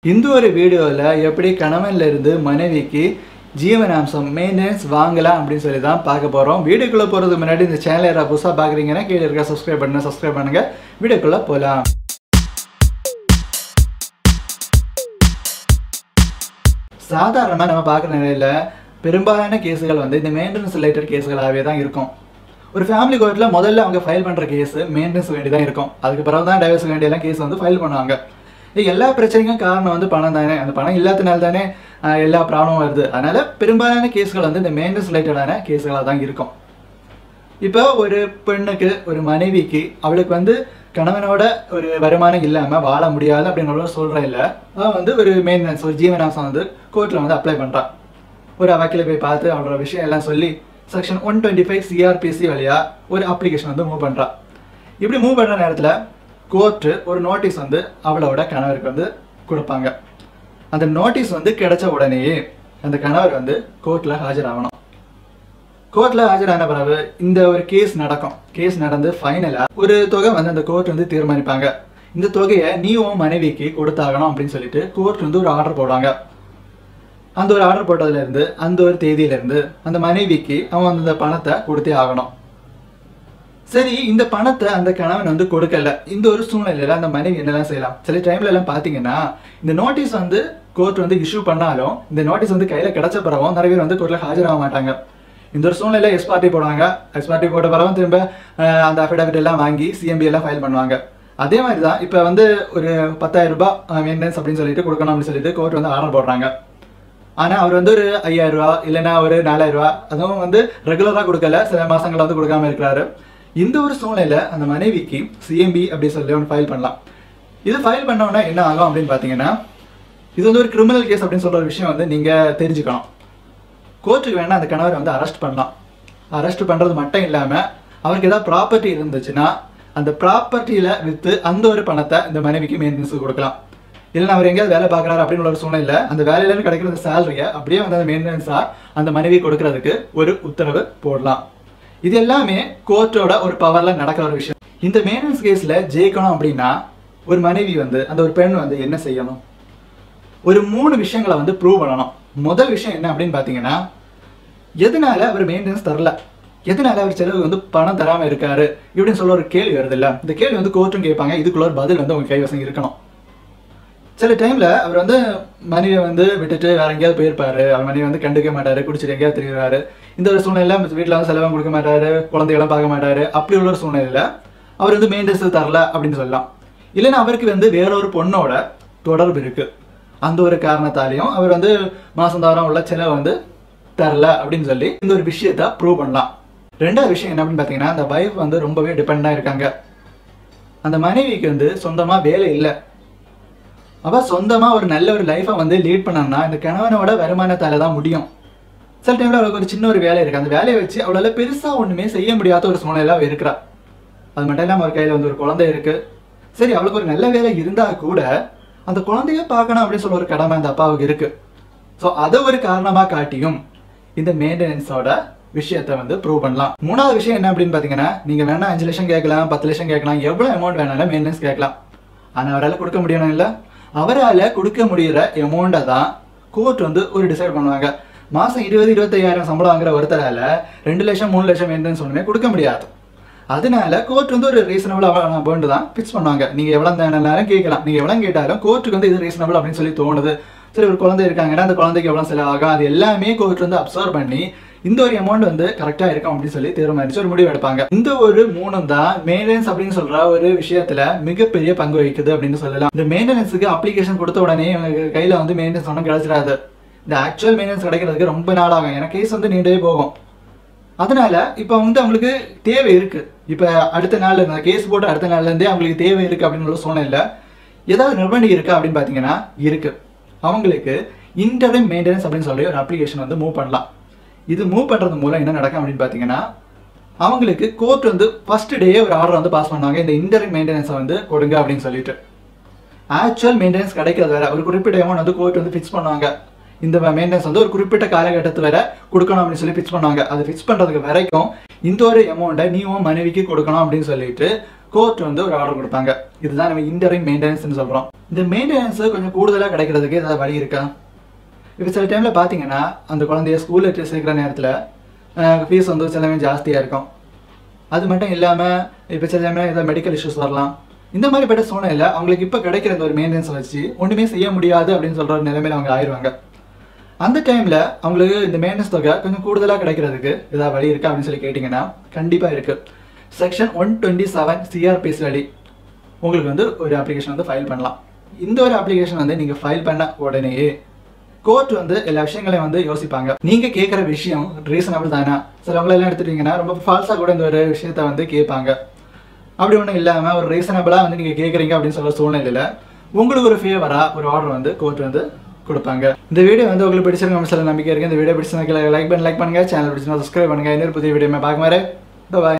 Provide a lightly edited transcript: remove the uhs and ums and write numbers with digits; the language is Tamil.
இந்த ஒரு வீடியோவில் எப்படி கணவன்ல இருந்து மனைவிக்கு ஜீவனாம்சம் மெயின்டெனன்ஸ் வாங்கலாம் அப்படின்னு சொல்லி தான் பார்க்க போகிறோம். வீடியோக்குள்ளே போகிறதுக்கு முன்னாடி இந்த சேனலை யாராவது புதுசாக பார்க்குறீங்கன்னா கீழே இருக்க சப்ஸ்கிரைப் பண்ணுங்கள். வீடியோக்குள்ளே போகலாம். சாதாரணமாக நம்ம பார்க்குற நிலையில் பெரும்பாலான கேஸுகள் இந்த மெயின்டெனன்ஸ் ரிலேட்டட் கேஸுகளாகவே தான் இருக்கும். ஒரு ஃபேமிலி கோர்ட்டில் முதல்ல அவங்க ஃபைல் பண்ணுற கேஸு மெயின்டெனன்ஸ் வேண்டி தான் இருக்கும். அதுக்கு பிறகு தான் டைவர்ஸ் வேண்டியெல்லாம் கேஸ் ஃபைல் பண்ணுவாங்க. எல்லா பிரச்சனைக்கும் காரணம் பணம் தானே. அந்த பணம் இல்லாதனால தானே எல்லா ப்ராப்ளமும் வருது. அதனால பெரும்பாலான கேஸ்கள் இந்த மெயின்டெனன்ஸ் ரிலேட்டடான கேஸுகளாக தான் இருக்கும். இப்போ ஒரு பெண்ணுக்கு ஒரு மனைவிக்கு அவளுக்கு கணவனோட ஒரு வருமானம் இல்லாமல் வாழ முடியாது அப்படிங்கிற சொல்கிற இல்லை. அவன் ஒரு மெயின்டெனன்ஸ் ஒரு ஜீவனாம்சம் கோர்ட்டில் அப்ளை பண்ணுறான். ஒரு வக்கீல போய் பார்த்து அவளோட விஷயம் எல்லாம் சொல்லி செக்ஷன் 125 CRPC வழியாக ஒரு அப்ளிகேஷன் மூவ் பண்ணுறான். இப்படி மூவ் பண்ணுற நேரத்தில் கோர்ட்டு ஒரு நோட்டீஸ் அவளோட கணவருக்கு கொடுப்பாங்க. அந்த நோட்டீஸ் கிடைச்ச உடனேயே அந்த கணவர் கோர்ட்டில் ஆஜராகணும். கோர்ட்டில் ஆஜரான பிறகு இந்த ஒரு கேஸ் நடக்கும். கேஸ் நடந்து ஃபைனலாக ஒரு தொகை அந்த கோர்ட் தீர்மானிப்பாங்க. இந்த தொகையை நீ உன் மனைவிக்கு கொடுத்தாகணும் அப்படின்னு சொல்லிட்டு கோர்ட் ஒரு ஆர்டர் போடுவாங்க. அந்த ஒரு ஆர்டர் போட்டதுலேருந்து அந்த ஒரு தேதியிலேருந்து அந்த மனைவிக்கு அவன் அந்த பணத்தை கொடுத்தே ஆகணும். சரி, இந்த பணத்தை அந்த கணவன் கொடுக்கல. இந்த ஒரு சூழ்நிலையில அந்த மனைவி என்னெல்லாம் செய்யலாம்? சில டைம்ல எல்லாம் பாத்தீங்கன்னா இந்த நோட்டீஸ் கோர்ட் இஷ்யூ பண்ணாலும் இந்த நோட்டீஸ் கையில கிடைச்ச பிறகும் நிறைய பேர் கோர்ட்ல ஆஜராக மாட்டாங்க. இந்த ஒரு சூழ்நிலை எஸ்பார்ட்டி போடுவாங்க. எஸ்பார்ட்டி போட்ட பிறகும் திரும்ப அந்த அஃபிடவிட் எல்லாம் வாங்கி CMB எல்லாம் ஃபைல் பண்ணுவாங்க. அதே மாதிரி தான் இப்போ ஒரு 10,000 ரூபாய் மெயின்டெனன்ஸ் அப்படின்னு சொல்லிட்டு கொடுக்கணும் அப்படின்னு சொல்லிட்டு கோர்ட் ஆர்டர் போடுறாங்க. ஆனால் அவர் ஒரு 5,000 ரூபா இல்லைன்னா ஒரு 4,000 ரூபா அதுவும் ரெகுலராக கொடுக்கல, சில மாசங்களை கொடுக்காம இருக்கிறாரு. இந்த ஒரு சூழ்நிலையில அந்த மனைவிக்கு CMB அப்படி சொல்லி ஒன்று ஃபைல் பண்ணலாம். இது ஃபைல் பண்ணோன்னா என்ன ஆகும் அப்படின்னு பார்த்தீங்கன்னா, இது ஒரு கிரிமினல் கேஸ் அப்படின்னு சொல்ற ஒரு விஷயம் நீங்க தெரிஞ்சுக்கணும். கோர்ட்டுக்கு வேணா அந்த கணவர் அரெஸ்ட் பண்ணலாம். அரெஸ்ட் பண்றது மட்டும் இல்லாம அவருக்கு ஏதாவது ப்ராப்பர்ட்டி இருந்துச்சுன்னா அந்த ப்ராப்பர்ட்டியில வித்து அந்த ஒரு பணத்தை இந்த மனைவிக்கு மெயின்டெனன்ஸ் கொடுக்கலாம். இல்லைன்னா அவர் எங்கேயாவது வேலை பார்க்குறாரு அப்படின்னு ஒரு சூழ்நிலை அந்த வேலையில கிடைக்கிற அந்த சேலரியை அப்படியே அந்த மெயின்டெனன்ஸா அந்த மனைவி கொடுக்கறதுக்கு ஒரு உத்தரவு போடலாம். இது எல்லாமே கோர்ட்டோட ஒரு பவர்ல நடக்கிற ஒரு விஷயம். இந்த மெயின்டெனன்ஸ் கேஸ்ல ஜெயிக்கணும் அப்படின்னா ஒரு மனைவி அந்த ஒரு பெண் என்ன செய்யணும்? ஒரு 3 விஷயங்களை ப்ரூவ் பண்ணணும். முதல் விஷயம் என்ன அப்படின்னு பாத்தீங்கன்னா, எதனால அவர் மெயின்டெனன்ஸ் தரல, எதனால அவர் செலவு பணம் தராம இருக்காரு இப்படின்னு சொல்ல ஒரு கேள்வி வருது இல்ல. இந்த கேள்வி கோர்ட்டும் கேட்பாங்க. இதுக்குள்ள ஒரு பதில் உங்க கைவசம் இருக்கணும். சில டைம்ல அவர் மனைவியை விட்டுட்டு வேற எங்கேயாவது போயிருப்பாரு. அவர் மனைவி கண்டுக்க மாட்டாரு, குடிச்சிட்டு எங்கேயாவது தெரிகிறாரு. இந்த ஒரு சூழ்நிலை வீட்டில் செலவும் கொடுக்க மாட்டாரு, குழந்தைகளும் பார்க்க மாட்டாரு. அப்படி உள்ள ஒரு சூழ்நிலையில அவர் மெயின்டெனன்ஸ் தரல அப்படின்னு சொல்லலாம். இல்லைன்னா அவருக்கு வேற ஒரு பொண்ணோட தொடர்பு இருக்கு. அந்த ஒரு காரணத்தாலையும் அவர் மாசந்தாரம் உள்ள செலவு தரல அப்படின்னு சொல்லி இந்த ஒரு விஷயத்த ப்ரூவ் பண்ணலாம். ரெண்டாவது விஷயம் என்ன அப்படின்னு பாத்தீங்கன்னா, அந்த வைஃப் ரொம்பவே டிபெண்டா இருக்காங்க. அந்த மனைவிக்கு சொந்தமா வேலை இல்லை. அவ சொந்தமா ஒரு நல்ல ஒரு லைஃபை லீட் பண்ணா இந்த கணவனோட வருமானத்தால தான் முடியும். சில டைம்ல அவளுக்கு ஒரு சின்ன ஒரு வேலை இருக்கு. அந்த வேலையை வச்சு அவளால பெருசா ஒண்ணுமே செய்ய முடியாத ஒரு சூழ்நிலை அவ இருக்கிறா. அது மட்டும் இல்லாம அவர் கையில ஒரு குழந்தை இருக்கு. சரி, அவளுக்கு ஒரு நல்ல வேலை இருந்தா கூட அந்த குழந்தைய பார்க்கணும் அப்படின்னு சொல்ல ஒரு கடமை அந்த அப்பாவுக்கு இருக்கு. ஸோ அதை ஒரு காரணமா காட்டியும் இந்த மெயின்டெனன்ஸோட விஷயத்த ப்ரூவ் பண்ணலாம். மூணாவது விஷயம் என்ன அப்படின்னு பாத்தீங்கன்னா, நீங்க வேணா 5 லட்சம் கேட்கலாம், 10 லட்சம் கேட்கலாம், எவ்வளவு அமௌண்ட் வேணாலும் மெயின்டெனன்ஸ் கேட்கலாம். ஆனா அவரால் கொடுக்க முடியணும் இல்ல. அவரால் கொடுக்க முடிகிற அமௌண்ட்டை தான் கோர்ட் ஒரு டிசைட் பண்ணுவாங்க. மாசம் 20-25,000 சம்பளம் வாங்குற ஒருத்தரால 2 லட்சம் 3 லட்சம் மெயின்டெனன்ஸ் ஒண்ணுமே கொடுக்க முடியாது. அதனால கோர்ட் ஒரு ரீசனபிள் அமௌண்ட் தான் பிக்ஸ் பண்ணுவாங்க. நீங்க எவ்வளவு நேரம் கேட்கலாம். நீங்க எவ்வளவு கேட்டாலும் கோர்ட்டுக்கு இது ரீசனபிள் அப்படின்னு சொல்லி தோணுது. சரி, ஒரு குழந்தை இருக்காங்கன்னா அந்த குழந்தைக்கு எவ்வளவு செலவாகும் அது எல்லாமே கோர்ட் அப்சர்வ் பண்ணி இந்த ஒரு அமௌண்ட் கரெக்டா இருக்கும் அப்படின்னு சொல்லி தீர்மானிச்சு ஒரு முடிவு எடுப்பாங்க. இந்த ஒரு 3 தான் மெயின்டெனன்ஸ் அப்படின்னு சொல்ற ஒரு விஷயத்துல மிகப்பெரிய பங்கு வகிக்குது அப்படின்னு சொல்லலாம். இந்த மெயின்டெனன்ஸுக்கு அப்ளிகேஷன் கொடுத்த உடனே கையில மெயின்டெனன்ஸ் ஒன்றும் கிடைச்சிடாது. இந்த ஆக்சுவல் மெயின்டெனன்ஸ் கிடைக்கிறதுக்கு ரொம்ப நாள் ஆகும். ஏன்னா கேஸ் நீண்டே போகும். அதனால இப்ப அவங்களுக்கு தேவை இருக்கு. இப்ப அடுத்த நாள் கேஸ் போட்டு அடுத்த நாள்ல இருந்தே அவங்களுக்கு தேவை இருக்கு அப்படின்னு சூழ்நிலை ஏதாவது நிர்பந்தம் இருக்கா அப்படின்னு பாத்தீங்கன்னா இருக்கு. அவங்களுக்கு இன்டரிம் மெயின்டெனன்ஸ் அப்படின்னு சொல்லி ஒரு அப்ளிகேஷன் மூவ் பண்ணலாம். இது மூவ் பண்றது மூலம் என்ன நடக்கும் அப்படின்னு பாத்தீங்கன்னா, அவங்களுக்கு கோர்ட் ஃபர்ஸ்ட் டே ஒரு ஆர்டர் பாஸ் பண்ணுவாங்க. இந்த இன்டரிம் மெயின்டெனன்ஸை கொடுங்க அப்படின்னு சொல்லிட்டு. ஆக்சுவல் மெயின்டெனன்ஸ் கிடைக்கிறது வேற. ஒரு குறிப்பிட்ட அமௌண்ட் கோர்ட் ஃபிக்ஸ் பண்ணுவாங்க. இந்த மெயின்டெனன்ஸ் ஒரு குறிப்பிட்ட காலகட்டத்து வரை கொடுக்கணும் அப்படின்னு சொல்லி ஃபிக்ஸ் பண்ணுவாங்க. அது ஃபிக்ஸ் பண்றதுக்கு வரைக்கும் இந்த ஒரு அமௌண்ட்டை நீ உன் மனைவிக்கு கொடுக்கணும் அப்படின்னு சொல்லிட்டு கோர்ட் வந்து ஒரு ஆர்டர் கொடுப்பாங்க. இதுதான் நம்ம இன்டரிம் மெயின்டெனன்ஸ்னு சொல்கிறோம். இந்த மெயின்டெனன்ஸ் கொஞ்சம் கூடுதலாக கிடைக்கிறதுக்கு ஏதாவது வழி இருக்கா? இப்போ சில டைமில் பார்த்தீங்கன்னா அந்த குழந்தைய ஸ்கூலில் சேர்க்குற நேரத்தில் ஃபீஸ் வந்து சிலமே ஜாஸ்தியாக இருக்கும். அது மட்டும் இல்லாமல் இப்போ சில டைமில் ஏதாவது மெடிக்கல் இஷ்யூஸ் வரலாம். இந்த மாதிரிப்பட்ட சூழ்நிலையில் அவங்களுக்கு இப்போ கிடைக்கிற இந்த ஒரு மெயின்டெனன்ஸை வச்சு ஒன்றுமே செய்ய முடியாது அப்படின்னு சொல்கிற நிலைமையில் அவங்க ஆயிடுவாங்க. அந்த டைமில் அவங்களுக்கு இந்த மெயின்டெனன்ஸ் தொகை கொஞ்சம் கூடுதலாக கிடைக்கிறதுக்கு ஏதாவது வழி இருக்கா அப்படின்னு சொல்லி கேட்டிங்கன்னா கண்டிப்பாக இருக்குது. செக்ஷன் 127 CRPC அடி உங்களுக்கு வந்து ஒரு அப்ளிகேஷன் வந்து ஃபைல் பண்ணலாம். இந்த ஒரு அப்ளிகேஷன் வந்து நீங்கள் ஃபைல் பண்ண உடனேயே கோர்ட் வந்து எல்லா விஷயங்களையும் வந்து யோசிப்பாங்க. நீங்கள் கேட்குற விஷயம் ரீசனபிள் தானே. சிலவங்களெல்லாம் எடுத்துட்டீங்கன்னா ரொம்ப ஃபால்ஸாக கூட இந்த ஒரு விஷயத்த வந்து கேட்பாங்க. அப்படி ஒன்றும் இல்லாமல் ஒரு ரீசனபிளாக வந்து நீங்கள் கேட்குறீங்க அப்படின்னு சொல்கிற சூழ்நிலையில் உங்களுக்கு ஒரு ஃபேவராக ஒரு ஆர்டர் வந்து கோர்ட் வந்து கொடுப்பாங்க. இந்த வீடியோ வந்து உங்களுக்கு பிடிச்சிருக்க சில நம்பிக்கை இருக்குது. இந்த வீடியோ பிடிச்சிருந்தா லைக் பண்ணுங்க, சேனல் பிடிச்சிருந்தா சப்ஸ்கிரைப் பண்ணுங்கள். இன்னொரு புதிய வீடியோ பார்க்க மாதிரி பாய்.